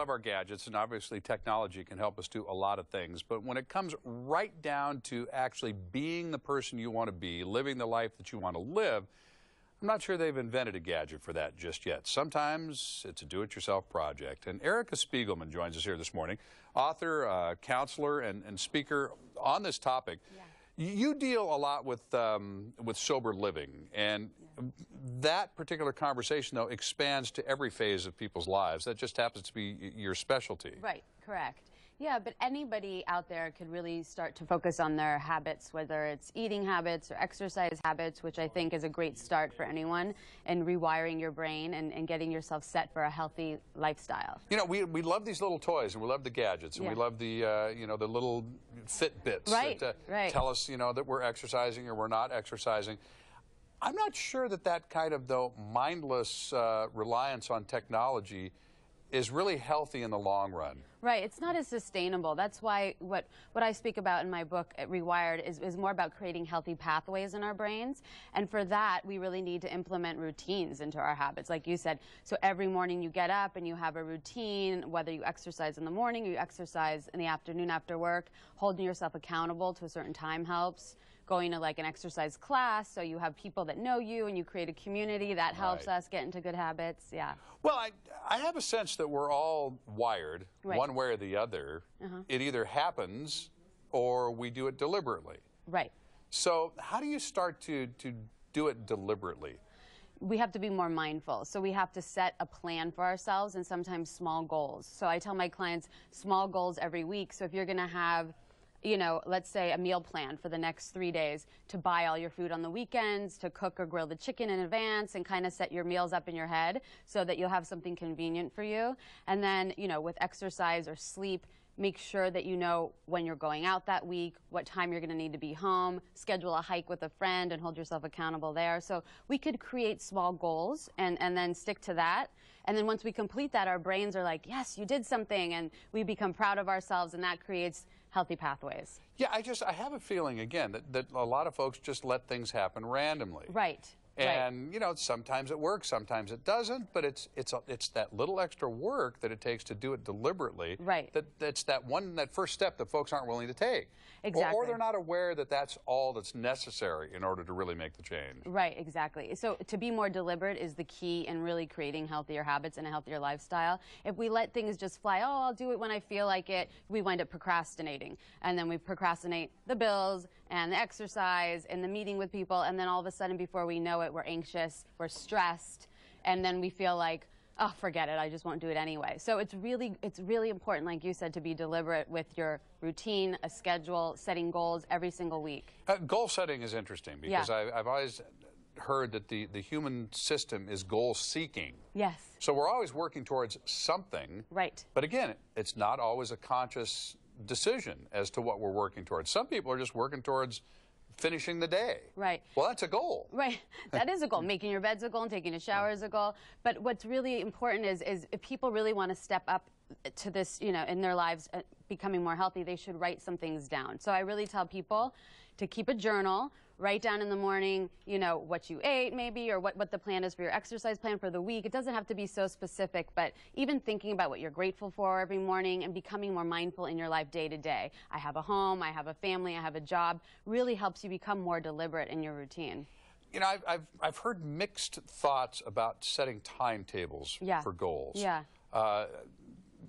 love our gadgets, and obviously technology can help us do a lot of things. But when it comes right down to actually being the person you want to be, living the life that you want to live, I'm not sure they've invented a gadget for that just yet. Sometimes it's a do-it-yourself project. And Erica Spiegelman joins us here this morning, author, counselor, and speaker on this topic. Yeah. You deal a lot with sober living, and that particular conversation, though, expands to every phase of people's lives. That just happens to be your specialty. Right, correct. Yeah, but anybody out there could really start to focus on their habits, whether it's eating habits or exercise habits, which I think is a great start for anyone, and rewiring your brain and getting yourself set for a healthy lifestyle. You know, we love these little toys, and we love the gadgets, and we love the, you know, the little Fitbits that tell us, you know, that we're exercising or we're not exercising. I'm not sure that that kind of, though, mindless reliance on technology is really healthy in the long run. Right, it's not as sustainable. That's why what I speak about in my book, Rewired, is more about creating healthy pathways in our brains. And for that, we really need to implement routines into our habits, like you said. So every morning you get up and you have a routine, whether you exercise in the morning or you exercise in the afternoon after work. Holding yourself accountable to a certain time helps. Going to like an exercise class, so you have people that know you and you create a community, that helps us get into good habits. Yeah. Well, I have a sense that we're all wired one way or the other. It either happens or we do it deliberately. Right. So how do you start to do it deliberately? We have to be more mindful. So we have to set a plan for ourselves and sometimes small goals. So I tell my clients small goals every week. So if you're going to have, you know, let's say a meal plan for the next 3 days, to buy all your food on the weekends, to cook or grill the chicken in advance, and kind of set your meals up in your head so that you'll have something convenient for you. And then, you know, with exercise or sleep, make sure that you know when you're going out that week, what time you're going to need to be home, schedule a hike with a friend and hold yourself accountable there. So we could create small goals and then stick to that. And then once we complete that, our brains are like, yes, you did something, and we become proud of ourselves, and that creates healthy pathways. Yeah, I have a feeling, again, that a lot of folks just let things happen randomly. Right. And, you know, sometimes it works, sometimes it doesn't, but it's that little extra work that it takes to do it deliberately. Right. That's that first step that folks aren't willing to take. Exactly. Or they're not aware that that's all that's necessary in order to really make the change. Right, exactly. So to be more deliberate is the key in really creating healthier habits and a healthier lifestyle. If we let things just fly, oh, I'll do it when I feel like it, we wind up procrastinating. And then we procrastinate the bills and the exercise and the meeting with people, and then all of a sudden, before we know it, we're anxious, we're stressed, and then we feel like, oh, forget it, I just won't do it anyway. So it's really important, like you said, to be deliberate with your routine, a schedule, setting goals every single week. Goal setting is interesting because I've always heard that the human system is goal-seeking. Yes. So we're always working towards something. Right. But again, it's not always a conscious decision as to what we're working towards. Some people are just working towards finishing the day. Right. Well, that's a goal. Right. That is a goal. Making your bed's a goal and taking a shower is a goal. But what's really important is if people really want to step up to this, you know, in their lives, becoming more healthy, they should write some things down. So I really tell people to keep a journal, write down in the morning, you know, what you ate maybe, or what the plan is for your exercise plan for the week. It doesn't have to be so specific, but even thinking about what you're grateful for every morning and becoming more mindful in your life day to day. I have a home, I have a family, I have a job, really helps you become more deliberate in your routine. You know, I've heard mixed thoughts about setting timetables for goals. Yeah.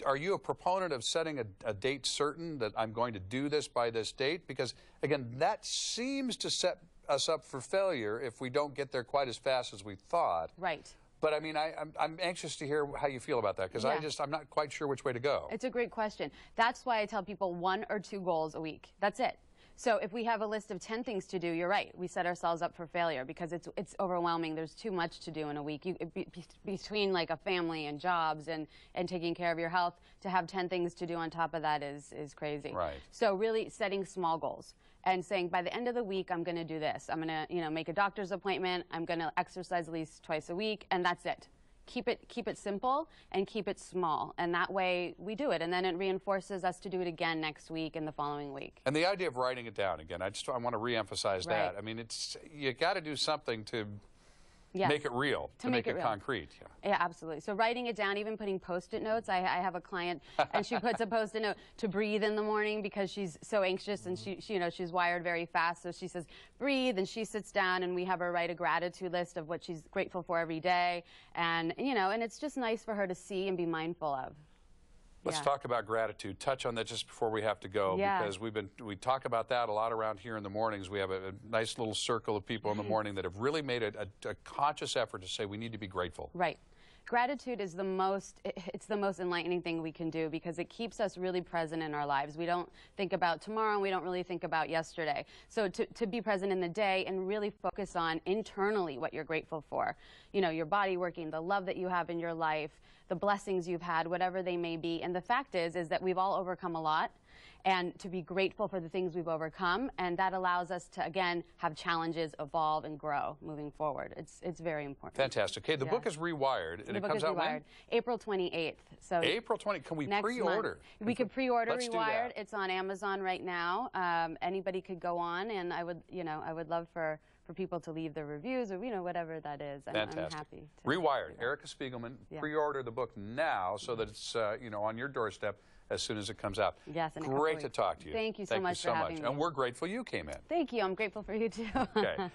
Are you a proponent of setting a date certain that I'm going to do this by this date? Because, again, that seems to set us up for failure if we don't get there quite as fast as we thought. Right. But, I mean, I'm anxious to hear how you feel about that, because I'm not quite sure which way to go. It's a great question. That's why I tell people 1 or 2 goals a week. That's it. So if we have a list of 10 things to do, you're right, we set ourselves up for failure because it's overwhelming. There's too much to do in a week. Between like a family and jobs and taking care of your health, to have 10 things to do on top of that is crazy. Right. So really setting small goals and saying, by the end of the week, I'm going to do this. I'm going to, you know, make a doctor's appointment. I'm going to exercise at least twice a week, and that's it. Keep it simple and keep it small, and that way we do it, and then it reinforces us to do it again next week and the following week. And the idea of writing it down again, I want to reemphasize that. I mean, you got to do something to Yes. Make it real, to make it real. concrete. Yeah. Yeah, absolutely. So writing it down, even putting Post-it notes. I have a client, and she puts a Post-it note to breathe in the morning because she's so anxious, and she you know, she's wired very fast. So she says, breathe, and she sits down, and we have her write a gratitude list of what she's grateful for every day. And, you know, and it's just nice for her to see and be mindful of. Let's talk about gratitude. Touch on that just before we have to go, because we talk about that a lot around here in the mornings. We have a nice little circle of people in the morning that have really made a conscious effort to say we need to be grateful. Right. Gratitude is it's the most enlightening thing we can do, because it keeps us really present in our lives. We don't think about tomorrow, and we don't really think about yesterday. So to be present in the day and really focus on internally what you're grateful for. You know, your body working, the love that you have in your life, the blessings you've had, whatever they may be. And the fact is that we've all overcome a lot, and to be grateful for the things we've overcome, and that allows us to, again, have challenges, evolve, and grow moving forward. It's very important. Fantastic. Okay, the book is Rewired, and it comes out when? April 28th. So April 20th. Can we pre-order? We could pre-order Rewired. It's on Amazon right now. Anybody could go on, and I would love for people to leave their reviews, or, you know, whatever that is. I'm happy to. Rewired. Erica Spiegelman. Pre-order the book now so that it's you know, on your doorstep as soon as it comes out. Yes, and great to talk to you. Thank you so much for having me. And we're grateful you came in. Thank you. I'm grateful for you too. Okay.